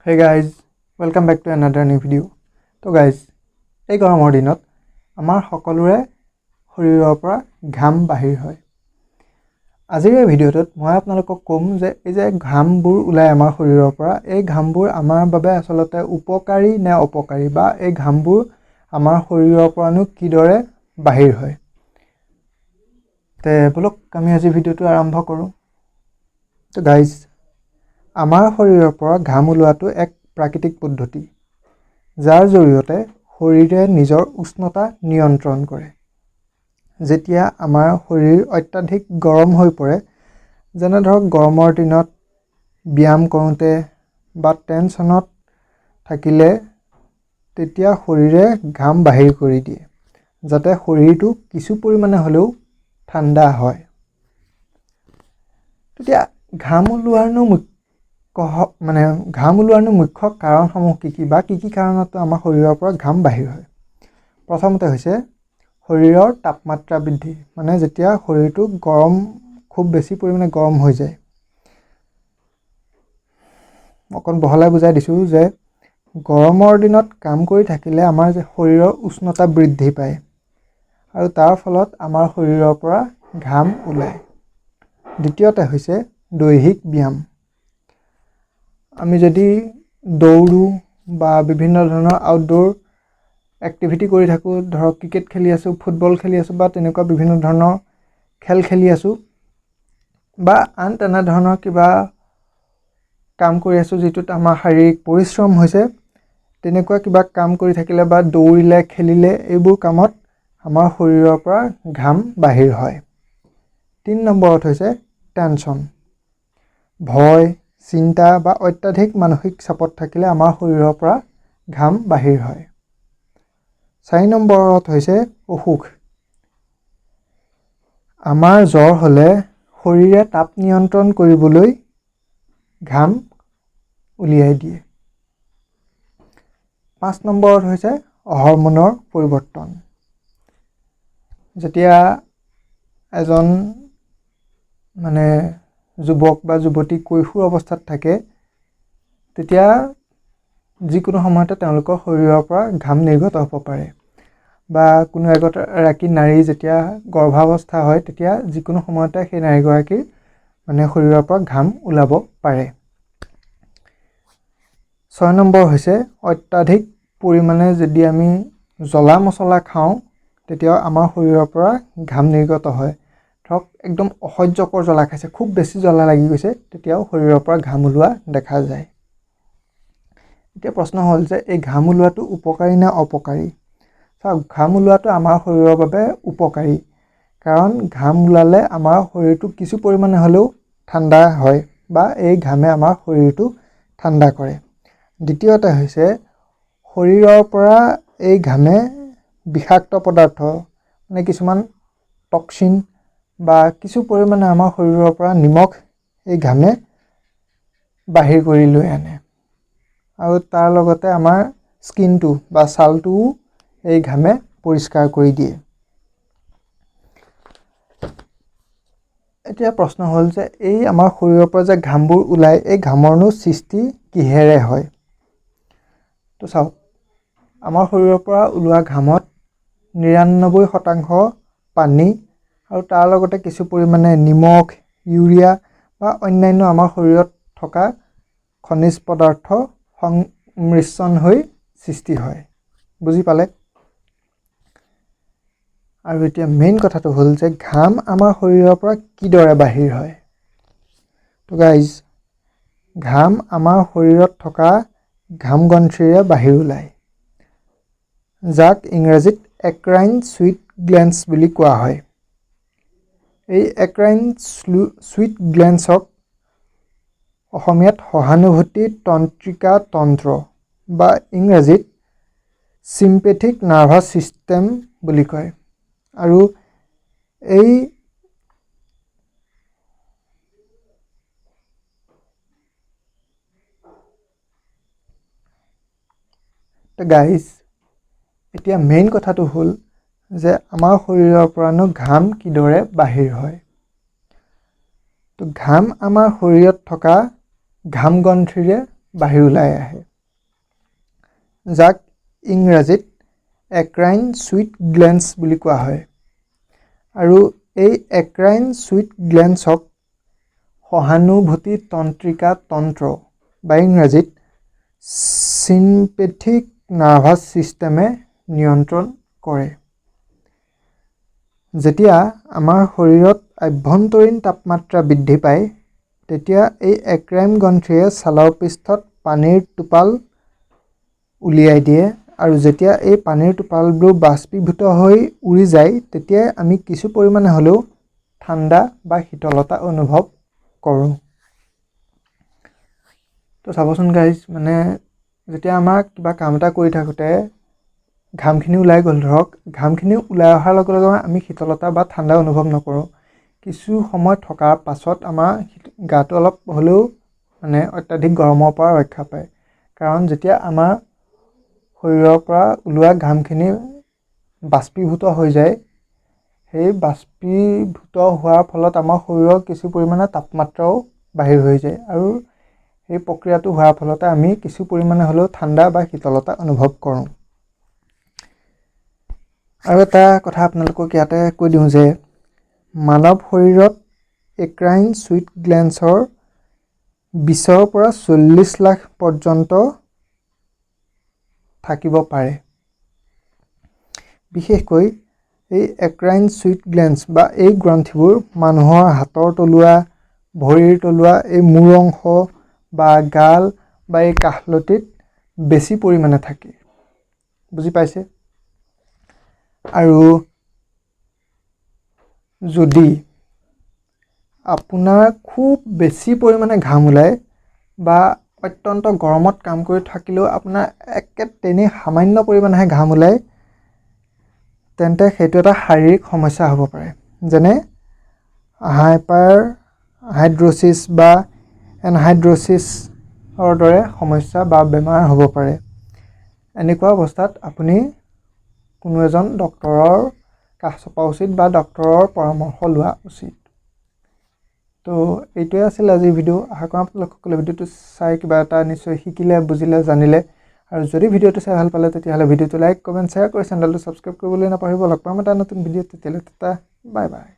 Hey guys, welcome back to another new video. So guys, এই গৰমৰ দিনত আমাৰ সকলোৰে শৰীৰৰ পৰা ঘাম বাহিৰ হয়। আজিৰ এই ভিডিঅ'টোত মই আপোনালোকক ক'ম যে এই যে ঘামবোৰ ওলাই আমাৰ শৰীৰৰ পৰা এই ঘামবোৰ আমাৰ বাবে আচলতে উপকাৰী নে অপকাৰী বা এই ঘামবোৰ আমাৰ শৰীৰৰ পৰানো কিদৰে বাহিৰ হয়। তে বলক আমি আজি ভিডিঅ'টো আৰম্ভ কৰোঁ। তো গাইজ আমাৰ শৰীৰৰ পৰা ঘাম ওলোৱাটো এক প্ৰাকৃতিক পদ্ধতি যাৰ জৰিয়তে শৰীৰে নিজৰ উষ্ণতা নিয়ন্ত্ৰণ কৰে। যেতিয়া আমাৰ শৰীৰ অত্যাধিক গৰম হৈ পৰে, যেনে ধৰক গৰমৰ দিনত ব্যায়াম কৰোঁতে বা টেনশ্যনত থাকিলে তেতিয়া শৰীৰে ঘাম বাহিৰ কৰি দিয়ে যাতে শৰীৰটো কিছু পৰিমাণে হ'লেও ঠাণ্ডা হয়। তেতিয়া ঘাম ওলোৱাৰনো মুখ্য কাৰণসমূহ কি কি কাৰণত আমাৰ শৰীৰৰ পৰা ঘাম বাহিৰ হয়। প্ৰথমতে হৈছে শৰীৰৰ তাপমাত্ৰা বৃদ্ধি, মানে যেতিয়া শৰীৰটো খুব বেছি পৰিমাণে গৰম হৈ যায়। অকণ বহলাই বুজাই দিছোঁ যে গৰমৰ দিনত কাম কৰি থাকিলে আমাৰ যে শৰীৰৰ উষ্ণতা বৃদ্ধি পায় আৰু তাৰ ফলত আমাৰ শৰীৰৰ পৰা ঘাম ওলায়। দ্বিতীয়তে হৈছে দৈহিক ব্যায়াম। আমি যদি দৌৰোঁ বা বিভিন্ন ধৰণৰ আউটডোৰ এক্টিভিটি কৰি থাকোঁ, ধৰক ক্ৰিকেট খেলি আছোঁ, ফুটবল খেলি আছোঁ বা তেনেকুৱা বিভিন্ন ধৰণৰ খেল খেলি আছোঁ বা আন তেনেধৰণৰ কিবা কাম কৰি আছোঁ যিটোত আমাৰ শাৰীৰিক পৰিশ্ৰম হৈছে, তেনেকুৱা কিবা কাম কৰি থাকিলে বা দৌৰিলে খেলিলে এইবোৰ কামত আমাৰ শৰীৰৰ পৰা ঘাম বাহিৰ হয়। 3 নম্বৰত হৈছে টেনশ্যন। ভয়, চিন্তা বা অত্যাধিক মানসিক চাপত থাকিলে আমাৰ শৰীৰৰ পৰা ঘাম বাহিৰ হয়। 4 নম্বৰত হৈছে অসুখ। আমাৰ জ্বৰ হ'লে শৰীৰে তাপ নিয়ন্ত্ৰণ কৰিবলৈ ঘাম উলিয়াই দিয়ে। 5 নম্বৰত হৈছে হৰম'নৰ পৰিৱৰ্তন। যেতিয়া এজন যুৱক বা যুৱতী কৈশোৰ অৱস্থাত থাকে, তেতিয়া যিকোনো সময়তে তেওঁলোকৰ শৰীৰৰ পৰা ঘাম নিৰ্গত হ'ব পাৰে বা কোনো এগৰাকী নাৰী যেতিয়া গৰ্ভাৱস্থা হয় তেতিয়া যিকোনো সময়তে সেই নাৰীগৰাকীৰ শৰীৰৰ পৰা ঘাম ওলাব পাৰে। 6 নম্বৰ হৈছে অত্যাধিক পৰিমাণে যদি আমি জ্বলা মছলা খাওঁ তেতিয়াও আমাৰ শৰীৰৰ পৰা ঘাম নিৰ্গত হয়। ধৰক একদম অসহ্যকৰ জ্বলা খাইছে, খুব বেছি জ্বলা লাগি গৈছে, তেতিয়াও শৰীৰৰ পৰা ঘাম ওলোৱা দেখা যায়। এতিয়া প্ৰশ্ন হ'ল যে এই ঘাম ওলোৱাটো উপকাৰী নে অপকাৰী। চাওক, ঘাম ওলোৱাটো আমাৰ শৰীৰৰ বাবে উপকাৰী, কাৰণ ঘাম ওলালে আমাৰ শৰীৰটো কিছু পৰিমাণে হ'লেও ঠাণ্ডা হয় বা এই ঘামে আমাৰ শৰীৰটো ঠাণ্ডা কৰে। দ্বিতীয়তে হৈছে শৰীৰৰ পৰা এই ঘামে বিষাক্ত পদাৰ্থ কিছুমান টক্সিন বা কিছু পৰিমাণে আমাৰ শৰীৰৰ পৰা নিমখ এই ঘামে বাহিৰ কৰি লৈ আনে আৰু তাৰ লগতে আমাৰ স্কিনটো বা ছালটোও এই ঘামে পৰিষ্কাৰ কৰি দিয়ে। এতিয়া প্ৰশ্ন হ'ল যে এই আমাৰ শৰীৰৰ পৰা যে ঘামবোৰ ওলায়, এই ঘামৰনো সৃষ্টি কিহেৰে হয়। তো চাওক, আমাৰ শৰীৰৰ পৰা ওলোৱা ঘামত 99% পানী আৰু তাৰ লগতে কিছু পৰিমাণে নিমখ, ইউৰিয়া বা অন্যান্য আমাৰ শৰীৰত থকা খনিজ পদাৰ্থ সংমিশ্ৰণ হৈ সৃষ্টি হয়। বুজি পালে? আৰু এতিয়া মেইন কথাটো হ'ল যে ঘাম আমাৰ শৰীৰৰ পৰা কিদৰে বাহিৰ হয়। তো গাইজ, ঘাম আমাৰ শৰীৰত থকা ঘাম গ্ৰন্থিৰে বাহিৰ ওলায়, যাক ইংৰাজীত এক্ৰাইন ছুইট গ্লেণ্ডছ বুলি কোৱা হয়। এই এক্ৰাইন ছুইট গ্লেণ্ডছক অসমীয়াত সহানুভূতি তন্ত্ৰিকা তন্ত্ৰ বা ইংৰাজীত চিম্পেথিক নাৰ্ভাছ ছিষ্টেম বুলি কয়। আৰু এই গাইজ, এতিয়া মেইন কথাটো হ'ল যে আমাৰ শৰীৰৰ পৰানো ঘাম কিদৰে বাহিৰ হয়। তো ঘাম আমাৰ শৰীৰত থকা ঘাম গ্ৰন্থিৰে বাহিৰ ওলাই আহে, যাক ইংৰাজীত এক্ৰাইন ছুইট গ্লেন্স বুলি কোৱা হয়। আৰু এই এক্ৰাইন ছুইট গ্লেন্সক সহানুভূতি তন্ত্ৰিকা তন্ত্ৰ বা ইংৰাজীত চিম্পেথিক নাৰ্ভাছ ছিষ্টেমে নিয়ন্ত্ৰণ কৰে। যেতিয়া আমাৰ শৰীৰত আভ্যন্তৰীণ তাপমাত্ৰা বৃদ্ধি পায়, তেতিয়া এই এক্ৰাইন গ্ৰন্থিয়ে ছালৰ পৃষ্ঠত পানীৰ টোপাল উলিয়াই দিয়ে, আৰু যেতিয়া এই পানীৰ টোপালবোৰ বাষ্পীভূত হৈ উৰি যায়, তেতিয়াই আমি কিছু পৰিমাণে হ'লেও ঠাণ্ডা বা শীতলতা অনুভৱ কৰোঁ। তো চাবচোন গাইজ, মানে যেতিয়া আমাক কিবা কাম এটা কৰি থাকোঁতে ঘামখিনি ওলাই গ'ল, ধৰক ঘামখিনি ওলাই অহাৰ লগে লগে আমি শীতলতা বা ঠাণ্ডা অনুভৱ নকৰোঁ। কিছু সময় থকাৰ পাছত আমাৰ গাটো অলপ হ'লেও মানে অত্যাধিক গৰমৰ পৰা ৰক্ষা পায়, কাৰণ যেতিয়া আমাৰ শৰীৰৰ পৰা ওলোৱা ঘামখিনি বাষ্পীভূত হৈ যায়, সেই বাষ্পীভূত হোৱাৰ ফলত আমাৰ শৰীৰৰ কিছু পৰিমাণে তাপমাত্ৰাও বাহিৰ হৈ যায়, আৰু এই প্ৰক্ৰিয়াটো হোৱাৰ ফলতে আমি কিছু পৰিমাণে হ'লেও ঠাণ্ডা বা শীতলতা অনুভৱ কৰোঁ। আৰু এটা কথা আপোনালোকক ইয়াতে কৈ দিওঁ যে মানৱ শৰীৰত এক্ৰাইন ছুইট গ্লেন্সৰ 20ৰ পৰা 40 লাখ পৰ্যন্ত থাকিব পাৰে। বিশেষকৈ এই এক্ৰাইন ছুইট গ্লেন্স বা এই গ্ৰন্থিবোৰ মানুহৰ হাতৰ তলুৱা, ভৰিৰ তলুৱা, এই মূৰ অংশ বা গাল বা এই কাষলতিত বেছি পৰিমাণে থাকে, বুজি পাইছে? আৰু যদি আপোনাৰ খুব বেছি পৰিমাণে ঘাম ওলায় বা অত্যন্ত গৰমত কাম কৰি থাকিলেও আপোনাৰ তেনেই সামান্য পৰিমাণেহে ঘাম ওলায়, তেন্তে সেইটো এটা শাৰীৰিক সমস্যা হ'ব পাৰে, যেনে হাইপাৰ হাইড্ৰছিছ বা এনহাইড্ৰছিছৰ দৰে সমস্যা বা বেমাৰ হ'ব পাৰে। এনেকুৱা অৱস্থাত আপুনি কোনো এজন ডক্তৰৰ কাষ চপা উচিত বা ডক্তৰৰ পৰামৰ্শ লোৱা উচিত। তো এইটোৱে আছিল আজিৰ ভিডিঅ'। আশা কৰোঁ আপোনালোকসকলে ভিডিঅ'টো চাই কিবা এটা নিশ্চয় শিকিলে, বুজিলে, জানিলে। আৰু যদি ভিডিঅ'টো চাই ভাল পালে, তেতিয়াহ'লে ভিডিঅ'টো লাইক, কমেণ্ট, শ্বেয়াৰ কৰি চেনেলটো ছাবস্ক্ৰাইব কৰিবলৈ নাপাহৰিব। লগ পাম এটা নতুন ভিডিঅ'ত, তেতিয়ালৈ বাই বাই।